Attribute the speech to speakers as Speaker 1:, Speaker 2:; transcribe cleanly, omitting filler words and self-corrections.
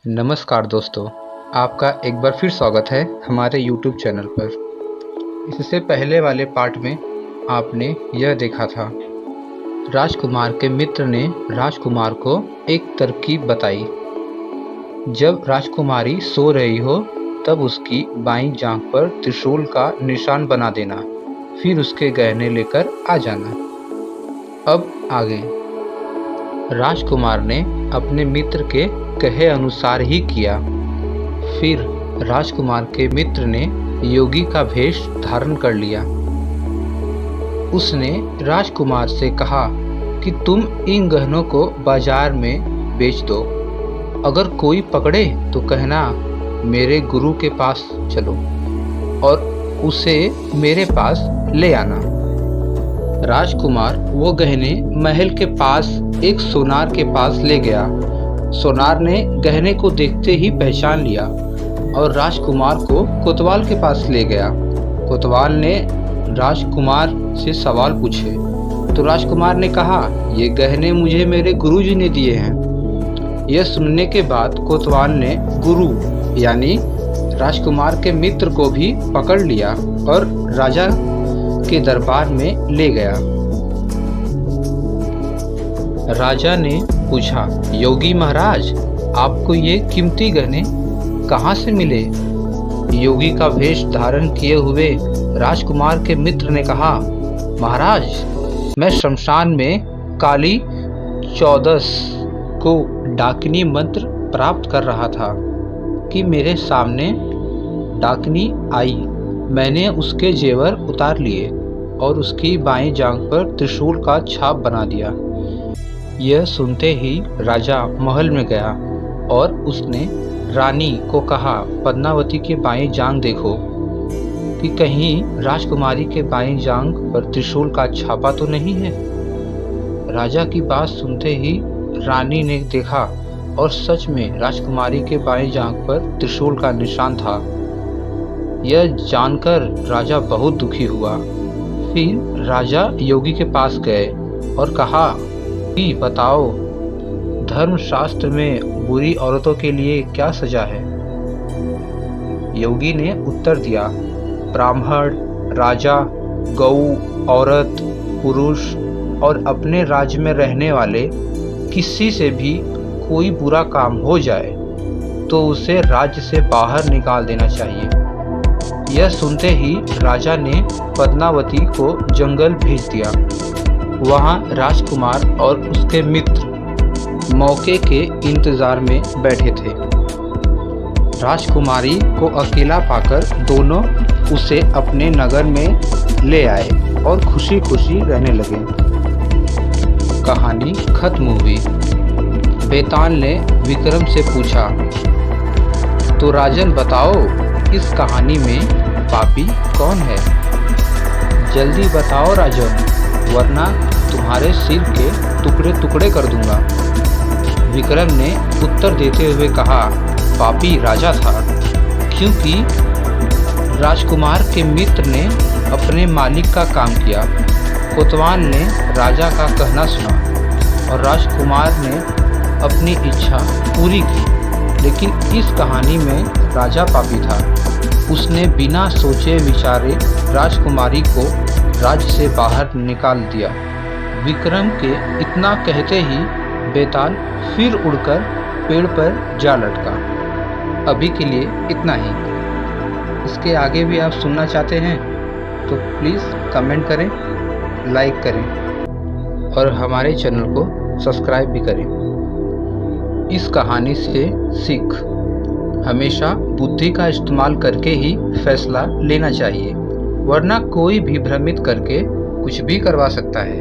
Speaker 1: नमस्कार दोस्तों, आपका एक बार फिर स्वागत है हमारे YouTube चैनल पर। इससे पहले वाले पार्ट में आपने यह देखा था, राजकुमार के मित्र ने राजकुमार को एक तरकीब बताई। जब राजकुमारी सो रही हो तब उसकी बाईं जांघ पर त्रिशूल का निशान बना देना, फिर उसके गहने लेकर आ जाना। अब आगे। राजकुमार ने अपने मित्र के कहे अनुसार ही किया। फिर राजकुमार के मित्र ने योगी का वेश धारण कर लिया। उसने राजकुमार से कहा कि तुम इन गहनों को बाजार में बेच दो। अगर कोई पकड़े तो कहना मेरे गुरु के पास चलो और उसे मेरे पास ले आना। राजकुमार वो गहने महल के पास एक सोनार के पास ले गया। सोनार ने गहने को देखते ही पहचान लिया और राजकुमार को कोतवाल के पास ले गया। कोतवाल ने राजकुमार से सवाल पूछे तो राजकुमार ने कहा, ये गहने मुझे मेरे गुरुजी ने दिए हैं। यह सुनने के बाद कोतवाल ने गुरु यानी राजकुमार के मित्र को भी पकड़ लिया और राजा के दरबार में ले गया। राजा ने पूछा, योगी महाराज, आपको ये कीमती गहने कहाँ से मिले? योगी का वेश धारण किए हुए राजकुमार के मित्र ने कहा, महाराज, मैं शमशान में काली चौदस को डाकिनी मंत्र प्राप्त कर रहा था कि मेरे सामने डाकिनी आई। मैंने उसके जेवर उतार लिए और उसकी बाईं जांघ पर त्रिशूल का छाप बना दिया। यह सुनते ही राजा महल में गया और उसने रानी को कहा, पद्मावती के बाईं जांघ देखो कि कहीं राजकुमारी के बाईं जांघ पर त्रिशूल का छापा तो नहीं है। राजा की बात सुनते ही रानी ने देखा और सच में राजकुमारी के बाईं जांघ पर त्रिशूल का निशान था। यह जानकर राजा बहुत दुखी हुआ। फिर राजा योगी के पास गए और कहा कि बताओ, धर्मशास्त्र में बुरी औरतों के लिए क्या सजा है? योगी ने उत्तर दिया, ब्राह्मण, राजा, गऊ, औरत, पुरुष और अपने राज्य में रहने वाले किसी से भी कोई बुरा काम हो जाए तो उसे राज्य से बाहर निकाल देना चाहिए। यह सुनते ही राजा ने पद्मावती को जंगल भेज दिया। वहां राजकुमार और उसके मित्र मौके के इंतजार में बैठे थे। राजकुमारी को अकेला पाकर दोनों उसे अपने नगर में ले आए और खुशी खुशी रहने लगे। कहानी खत्म हुई। बेताल ने विक्रम से पूछा, तो राजन बताओ, इस कहानी में पापी कौन है? जल्दी बताओ राजन, वरना तुम्हारे सिर के टुकड़े टुकड़े कर दूंगा। विक्रम ने उत्तर देते हुए कहा, पापी राजा था, क्योंकि राजकुमार के मित्र ने अपने मालिक का काम किया। कोतवाल ने राजा का कहना सुना और राजकुमार ने अपनी इच्छा पूरी की। लेकिन इस कहानी में राजा पापी था। उसने बिना सोचे विचारे राजकुमारी को राज्य से बाहर निकाल दिया। विक्रम के इतना कहते ही बेताल फिर उड़कर पेड़ पर जा लटका। अभी के लिए इतना ही। इसके आगे भी आप सुनना चाहते हैं तो प्लीज़ कमेंट करें, लाइक करें और हमारे चैनल को सब्सक्राइब भी करें। इस कहानी से सीख, हमेशा बुद्धि का इस्तेमाल करके ही फैसला लेना चाहिए, वरना कोई भी भ्रमित करके कुछ भी करवा सकता है।